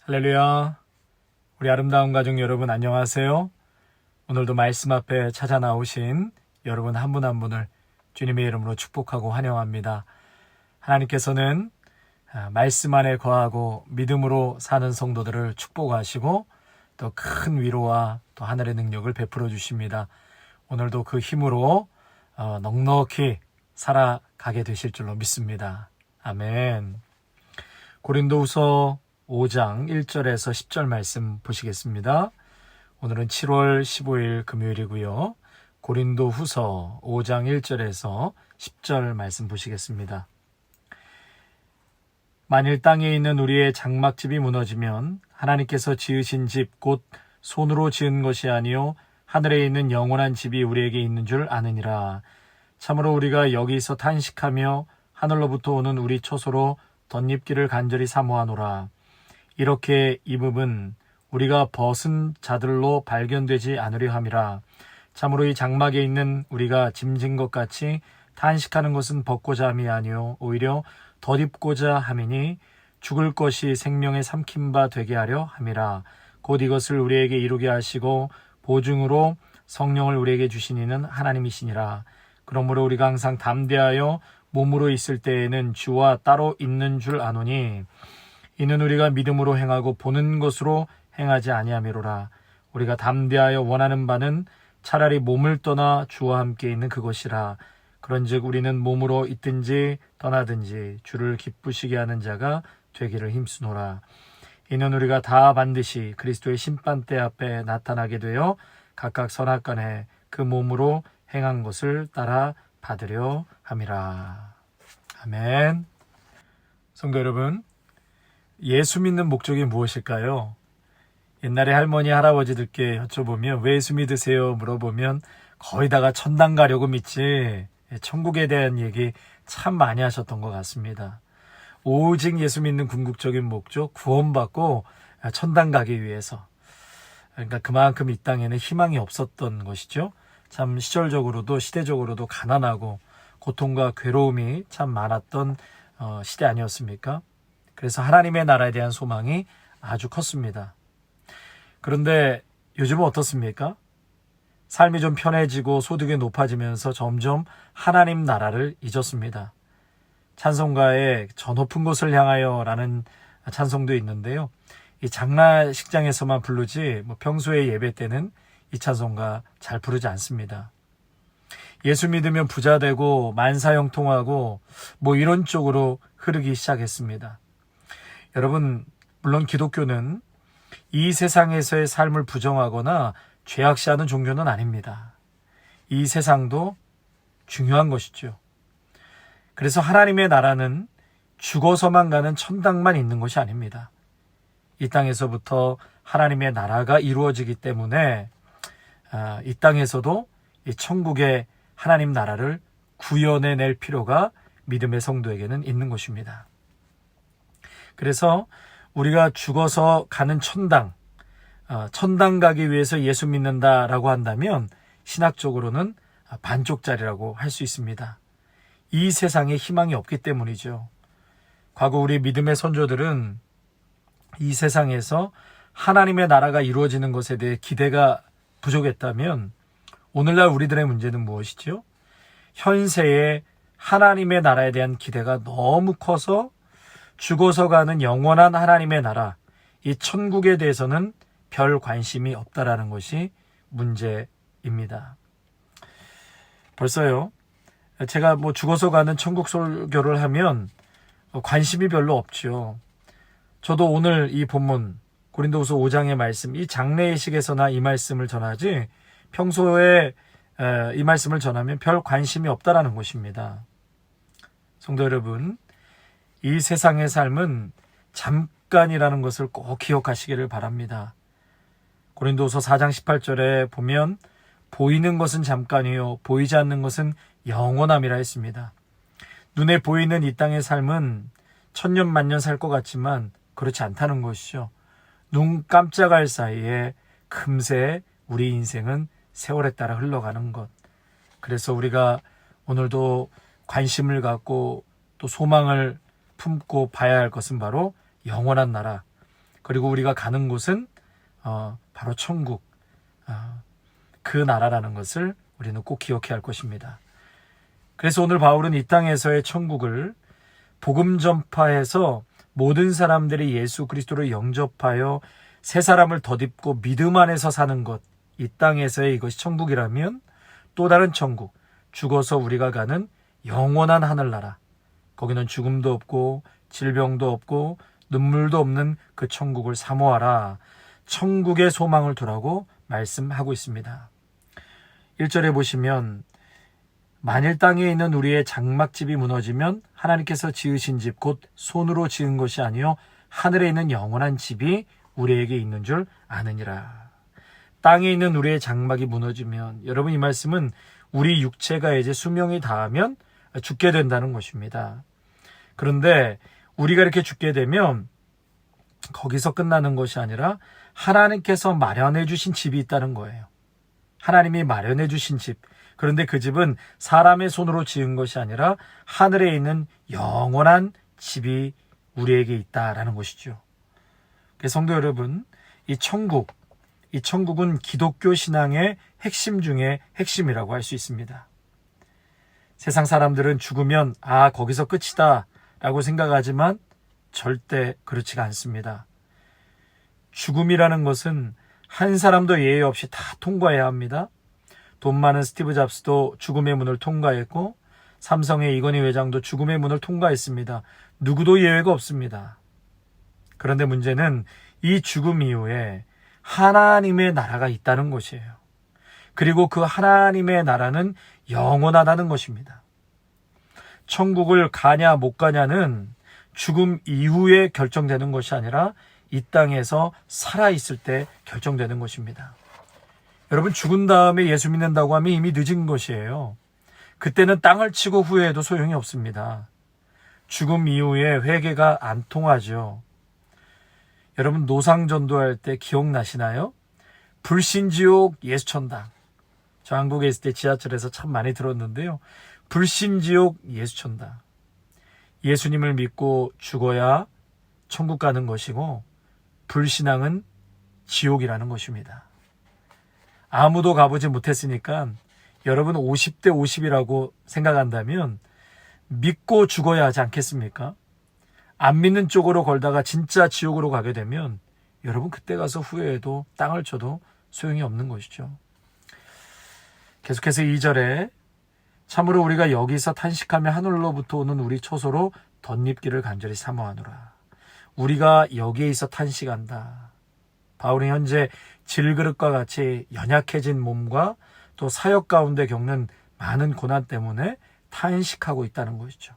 할렐루야. 우리 아름다운 가족 여러분 안녕하세요. 오늘도 말씀 앞에 찾아 나오신 여러분 한 분 한 분을 주님의 이름으로 축복하고 환영합니다. 하나님께서는 말씀 안에 거하고 믿음으로 사는 성도들을 축복하시고 또 큰 위로와 또 하늘의 능력을 베풀어 주십니다. 오늘도 그 힘으로 넉넉히 살아가게 되실 줄로 믿습니다. 아멘. 고린도후서 5장 1절에서 10절 말씀 보시겠습니다. 오늘은 7월 15일 금요일이고요. 고린도후서 5장 1절에서 10절 말씀 보시겠습니다. 만일 땅에 있는 우리의 장막집이 무너지면 하나님께서 지으신 집 곧 손으로 지은 것이 아니요 하늘에 있는 영원한 집이 우리에게 있는 줄 아느니라. 참으로 우리가 여기서 탄식하며 하늘로부터 오는 우리 처소로 덧입기를 간절히 사모하노라. 이렇게 이 부분 우리가 벗은 자들로 발견되지 않으려 함이라. 참으로 이 장막에 있는 우리가 짐진 것 같이 탄식하는 것은 벗고자 함이 아니요 오히려 덧입고자 함이니 죽을 것이 생명의 삼킨 바 되게 하려 함이라. 곧 이것을 우리에게 이루게 하시고 보증으로 성령을 우리에게 주신 이는 하나님이시니라. 그러므로 우리가 항상 담대하여 몸으로 있을 때에는 주와 따로 있는 줄 아노니 이는 우리가 믿음으로 행하고 보는 것으로 행하지 아니함이로라. 우리가 담대하여 원하는 바는 차라리 몸을 떠나 주와 함께 있는 그것이라. 그런즉 우리는 몸으로 있든지 떠나든지 주를 기쁘시게 하는 자가 되기를 힘쓰노라. 이는 우리가 다 반드시 그리스도의 심판대 앞에 나타나게 되어 각각 선악간에 그 몸으로 행한 것을 따라 받으려 함이라. 아멘. 성도 여러분, 예수 믿는 목적이 무엇일까요? 옛날에 할머니, 할아버지들께 여쭤보면 왜 예수 믿으세요? 물어보면 거의 다가 천당 가려고 믿지 천국에 대한 얘기 참 많이 하셨던 것 같습니다. 오직 예수 믿는 궁극적인 목적, 구원받고 천당 가기 위해서. 그러니까 그만큼 이 땅에는 희망이 없었던 것이죠. 참 시절적으로도 시대적으로도 가난하고 고통과 괴로움이 참 많았던 시대 아니었습니까? 그래서 하나님의 나라에 대한 소망이 아주 컸습니다. 그런데 요즘은 어떻습니까? 삶이 좀 편해지고 소득이 높아지면서 점점 하나님 나라를 잊었습니다. 찬송가에 저 높은 곳을 향하여 라는 찬송도 있는데요. 이 장례식장에서만 부르지 평소에 예배 때는 이 찬송가 잘 부르지 않습니다. 예수 믿으면 부자 되고 만사형통하고 이런 쪽으로 흐르기 시작했습니다. 여러분, 물론 기독교는 이 세상에서의 삶을 부정하거나 죄악시하는 종교는 아닙니다. 이 세상도 중요한 것이죠. 그래서 하나님의 나라는 죽어서만 가는 천당만 있는 것이 아닙니다. 이 땅에서부터 하나님의 나라가 이루어지기 때문에 이 땅에서도 이 천국의 하나님 나라를 구현해낼 필요가 믿음의 성도에게는 있는 것입니다. 그래서 우리가 죽어서 가는 천당 가기 위해서 예수 믿는다라고 한다면 신학적으로는 반쪽짜리라고 할 수 있습니다. 이 세상에 희망이 없기 때문이죠. 과거 우리 믿음의 선조들은 이 세상에서 하나님의 나라가 이루어지는 것에 대해 기대가 부족했다면 오늘날 우리들의 문제는 무엇이죠? 현세의 하나님의 나라에 대한 기대가 너무 커서 죽어서 가는 영원한 하나님의 나라, 이 천국에 대해서는 별 관심이 없다라는 것이 문제입니다. 벌써요, 제가 죽어서 가는 천국 설교를 하면 관심이 별로 없죠. 저도 오늘 이 본문 고린도후서 5장의 말씀, 이 장례식에서나 이 말씀을 전하지 평소에 이 말씀을 전하면 별 관심이 없다라는 것입니다. 성도 여러분, 이 세상의 삶은 잠깐이라는 것을 꼭 기억하시기를 바랍니다. 고린도후서 4장 18절에 보면 보이는 것은 잠깐이요 보이지 않는 것은 영원함이라 했습니다. 눈에 보이는 이 땅의 삶은 천년 만년 살 것 같지만 그렇지 않다는 것이죠. 눈 깜짝할 사이에 금세 우리 인생은 세월에 따라 흘러가는 것. 그래서 우리가 오늘도 관심을 갖고 또 소망을 품고 봐야 할 것은 바로 영원한 나라, 그리고 우리가 가는 곳은 바로 천국, 그 나라라는 것을 우리는 꼭 기억해야 할 것입니다. 그래서 오늘 바울은 이 땅에서의 천국을 복음 전파해서 모든 사람들이 예수 그리스도를 영접하여 새 사람을 덧입고 믿음 안에서 사는 것, 이 땅에서의 이것이 천국이라면 또 다른 천국, 죽어서 우리가 가는 영원한 하늘나라, 거기는 죽음도 없고 질병도 없고 눈물도 없는 그 천국을 사모하라, 천국의 소망을 두라고 말씀하고 있습니다. 1절에 보시면 만일 땅에 있는 우리의 장막집이 무너지면 하나님께서 지으신 집 곧 손으로 지은 것이 아니요 하늘에 있는 영원한 집이 우리에게 있는 줄 아느니라. 땅에 있는 우리의 장막이 무너지면, 여러분 이 말씀은 우리 육체가 이제 수명이 다하면 죽게 된다는 것입니다. 그런데 우리가 이렇게 죽게 되면 거기서 끝나는 것이 아니라 하나님께서 마련해 주신 집이 있다는 거예요. 하나님이 마련해 주신 집. 그런데 그 집은 사람의 손으로 지은 것이 아니라 하늘에 있는 영원한 집이 우리에게 있다라는 것이죠. 성도 여러분, 이 천국은 기독교 신앙의 핵심 중에 핵심이라고 할 수 있습니다. 세상 사람들은 죽으면 거기서 끝이다 라고 생각하지만 절대 그렇지가 않습니다. 죽음이라는 것은 한 사람도 예외 없이 다 통과해야 합니다. 돈 많은 스티브 잡스도 죽음의 문을 통과했고 삼성의 이건희 회장도 죽음의 문을 통과했습니다. 누구도 예외가 없습니다. 그런데 문제는 이 죽음 이후에 하나님의 나라가 있다는 것이에요. 그리고 그 하나님의 나라는 영원하다는 것입니다. 천국을 가냐 못 가냐는 죽음 이후에 결정되는 것이 아니라 이 땅에서 살아있을 때 결정되는 것입니다. 여러분, 죽은 다음에 예수 믿는다고 하면 이미 늦은 것이에요. 그때는 땅을 치고 후회해도 소용이 없습니다. 죽음 이후에 회개가 안 통하죠. 여러분, 노상전도할 때 기억나시나요? 불신지옥 예수천당. 저 한국에 있을 때 지하철에서 참 많이 들었는데요. 불신지옥 예수천당. 예수님을 믿고 죽어야 천국 가는 것이고 불신앙은 지옥이라는 것입니다. 아무도 가보지 못했으니까 여러분 50대 50이라고 생각한다면 믿고 죽어야 하지 않겠습니까? 안 믿는 쪽으로 걸다가 진짜 지옥으로 가게 되면 여러분 그때 가서 후회해도 땅을 쳐도 소용이 없는 것이죠. 계속해서 2절에 참으로 우리가 여기서 탄식하며 하늘로부터 오는 우리 초소로 덧입기를 간절히 사모하노라. 우리가 여기에 있어 탄식한다. 바울은 현재 질그릇과 같이 연약해진 몸과 또 사역 가운데 겪는 많은 고난 때문에 탄식하고 있다는 것이죠.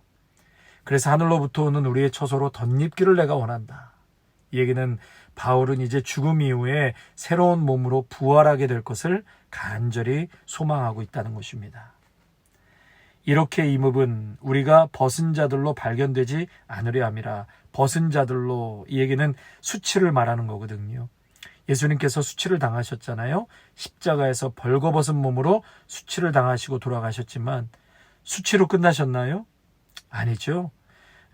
그래서 하늘로부터 오는 우리의 처소로 덧입기를 내가 원한다. 이 얘기는 바울은 이제 죽음 이후에 새로운 몸으로 부활하게 될 것을 간절히 소망하고 있다는 것입니다. 이렇게 이 몸은 우리가 벗은 자들로 발견되지 않으려 함이라. 벗은 자들로, 이 얘기는 수치를 말하는 거거든요. 예수님께서 수치를 당하셨잖아요. 십자가에서 벌거벗은 몸으로 수치를 당하시고 돌아가셨지만 수치로 끝나셨나요? 아니죠.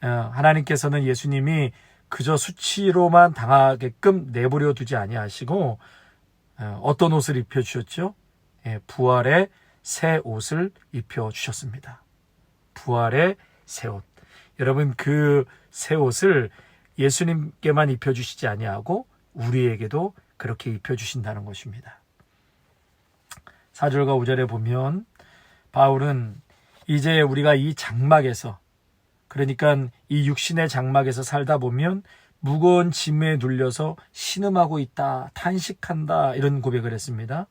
하나님께서는 예수님이 그저 수치로만 당하게끔 내버려 두지 아니하시고 어떤 옷을 입혀주셨죠? 부활의 새 옷을 입혀주셨습니다. 부활의 새 옷. 여러분, 그 새 옷을 예수님께만 입혀주시지 아니하고 우리에게도 그렇게 입혀주신다는 것입니다. 4절과 5절에 보면 바울은 이제 우리가 이 장막에서, 그러니까 이 육신의 장막에서 살다 보면 무거운 짐에 눌려서 신음하고 있다, 탄식한다, 이런 고백을 했습니다.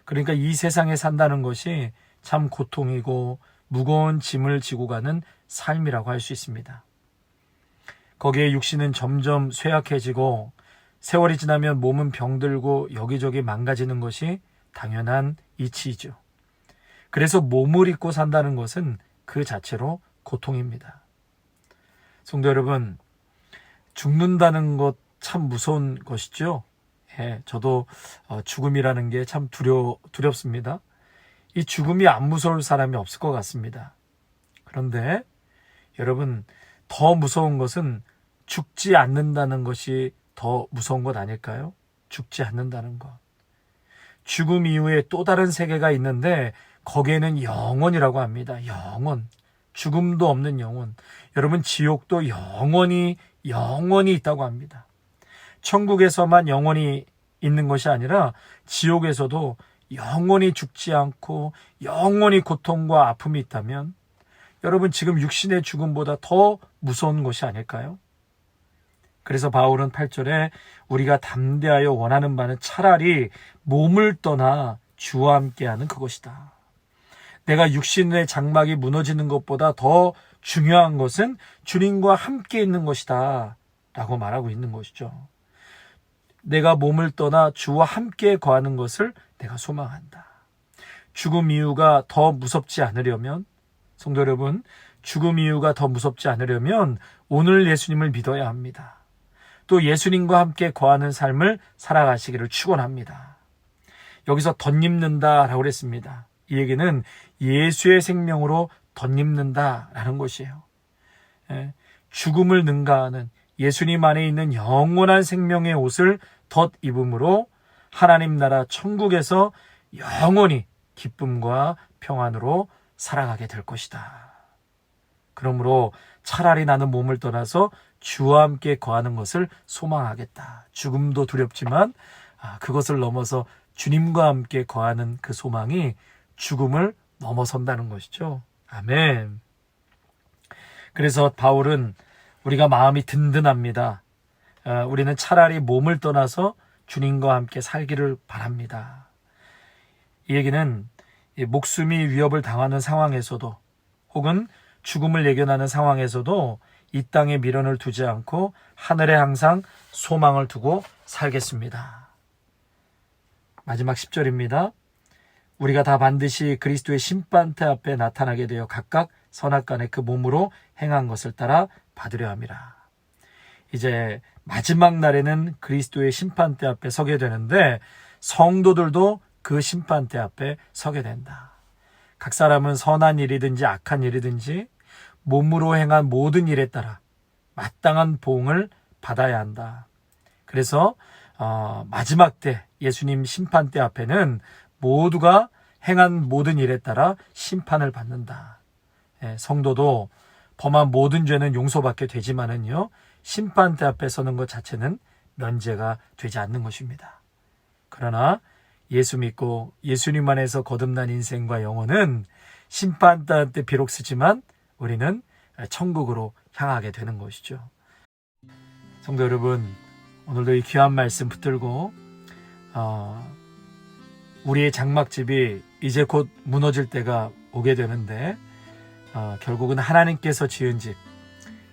그러니까 이 세상에 산다는 것이 참 고통이고 무거운 짐을 지고 가는 삶이라고 할 수 있습니다. 거기에 육신은 점점 쇠약해지고 세월이 지나면 몸은 병들고 여기저기 망가지는 것이 당연한 이치이죠. 그래서 몸을 입고 산다는 것은 그 자체로 고통입니다. 성도 여러분, 죽는다는 것 참 무서운 것이죠. 저도 죽음이라는 게 참 두렵습니다. 이 죽음이 안 무서울 사람이 없을 것 같습니다. 그런데 여러분, 더 무서운 것은 죽지 않는다는 것이 더 무서운 것 아닐까요? 죽지 않는다는 것. 죽음 이후에 또 다른 세계가 있는데 거기에는 영원이라고 합니다. 영원. 죽음도 없는 영혼. 여러분, 지옥도 영원히 있다고 합니다. 천국에서만 영원히 있는 것이 아니라 지옥에서도 영원히 죽지 않고 영원히 고통과 아픔이 있다면 여러분, 지금 육신의 죽음보다 더 무서운 것이 아닐까요? 그래서 바울은 8절에 우리가 담대하여 원하는 바는 차라리 몸을 떠나 주와 함께하는 그것이다. 내가 육신의 장막이 무너지는 것보다 더 중요한 것은 주님과 함께 있는 것이다 라고 말하고 있는 것이죠. 내가 몸을 떠나 주와 함께 거하는 것을 내가 소망한다. 죽음 이유가 더 무섭지 않으려면, 성도 여러분, 죽음 이유가 더 무섭지 않으려면 오늘 예수님을 믿어야 합니다. 또 예수님과 함께 거하는 삶을 살아가시기를 축원합니다. 여기서 덧입는다라고 그랬습니다. 이 얘기는 예수의 생명으로 덧입는다라는 것이에요. 죽음을 능가하는 예수님 안에 있는 영원한 생명의 옷을 덧입음으로 하나님 나라 천국에서 영원히 기쁨과 평안으로 살아가게 될 것이다. 그러므로 차라리 나는 몸을 떠나서 주와 함께 거하는 것을 소망하겠다. 죽음도 두렵지만 그것을 넘어서 주님과 함께 거하는 그 소망이 죽음을 넘어선다는 것이죠. 아멘. 그래서 바울은 우리가 마음이 든든합니다. 우리는 차라리 몸을 떠나서 주님과 함께 살기를 바랍니다. 이 얘기는 목숨이 위협을 당하는 상황에서도 혹은 죽음을 예견하는 상황에서도 이 땅에 미련을 두지 않고 하늘에 항상 소망을 두고 살겠습니다. 마지막 10절입니다. 우리가 다 반드시 그리스도의 심판대 앞에 나타나게 되어 각각 선악간에 그 몸으로 행한 것을 따라 받으려 함이라. 이제 마지막 날에는 그리스도의 심판대 앞에 서게 되는데 성도들도 그 심판대 앞에 서게 된다. 각 사람은 선한 일이든지 악한 일이든지 몸으로 행한 모든 일에 따라 마땅한 보응을 받아야 한다. 그래서 마지막 때 예수님 심판대 앞에는 모두가 행한 모든 일에 따라 심판을 받는다. 성도도 범한 모든 죄는 용서받게 되지만은요, 심판대 앞에 서는 것 자체는 면제가 되지 않는 것입니다. 그러나 예수 믿고 예수님 안에서 거듭난 인생과 영혼은 심판대 때 비록 쓰지만 우리는 천국으로 향하게 되는 것이죠. 성도 여러분, 오늘도 이 귀한 말씀 붙들고 우리의 장막집이 이제 곧 무너질 때가 오게 되는데 결국은 하나님께서 지은 집,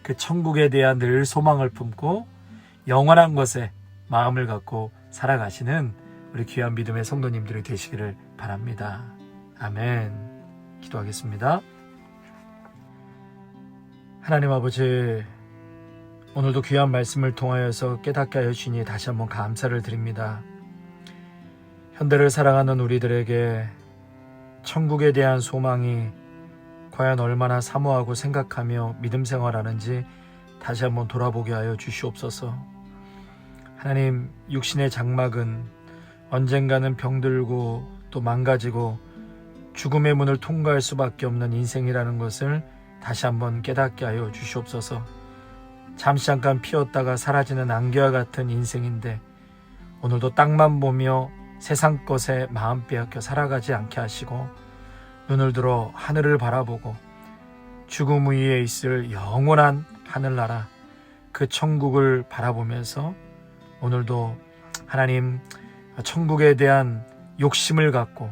그 천국에 대한 늘 소망을 품고 영원한 것에 마음을 갖고 살아가시는 우리 귀한 믿음의 성도님들이 되시기를 바랍니다. 아멘. 기도하겠습니다. 하나님 아버지, 오늘도 귀한 말씀을 통하여서 깨닫게 하여 주시니 다시 한번 감사를 드립니다. 현대를 살아가는 우리들에게 천국에 대한 소망이 과연 얼마나 사모하고 생각하며 믿음 생활하는지 다시 한번 돌아보게 하여 주시옵소서. 하나님, 육신의 장막은 언젠가는 병들고 또 망가지고 죽음의 문을 통과할 수밖에 없는 인생이라는 것을 다시 한번 깨닫게 하여 주시옵소서. 잠시 잠깐 피었다가 사라지는 안개와 같은 인생인데 오늘도 땅만 보며 세상 것에 마음 빼앗겨 살아가지 않게 하시고 눈을 들어 하늘을 바라보고 죽음 위에 있을 영원한 하늘나라, 그 천국을 바라보면서 오늘도 하나님 천국에 대한 욕심을 갖고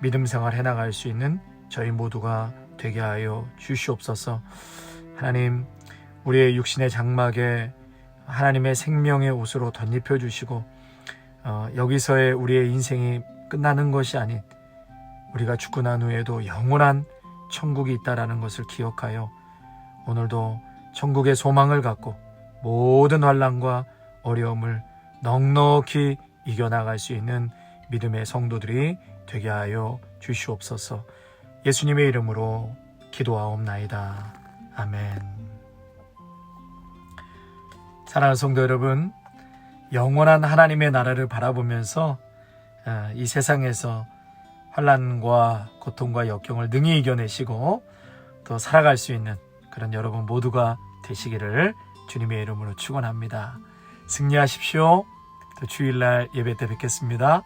믿음 생활 해나갈 수 있는 저희 모두가 되게 하여 주시옵소서. 하나님, 우리의 육신의 장막에 하나님의 생명의 옷으로 덧입혀 주시고 여기서의 우리의 인생이 끝나는 것이 아닌 우리가 죽고 난 후에도 영원한 천국이 있다라는 것을 기억하여 오늘도 천국의 소망을 갖고 모든 환난과 어려움을 넉넉히 이겨나갈 수 있는 믿음의 성도들이 되게 하여 주시옵소서. 예수님의 이름으로 기도하옵나이다. 아멘. 사랑하는 성도 여러분, 영원한 하나님의 나라를 바라보면서 이 세상에서 환난과 고통과 역경을 능히 이겨내시고 또 살아갈 수 있는 그런 여러분 모두가 되시기를 주님의 이름으로 축원합니다. 승리하십시오. 또 주일날 예배 때 뵙겠습니다.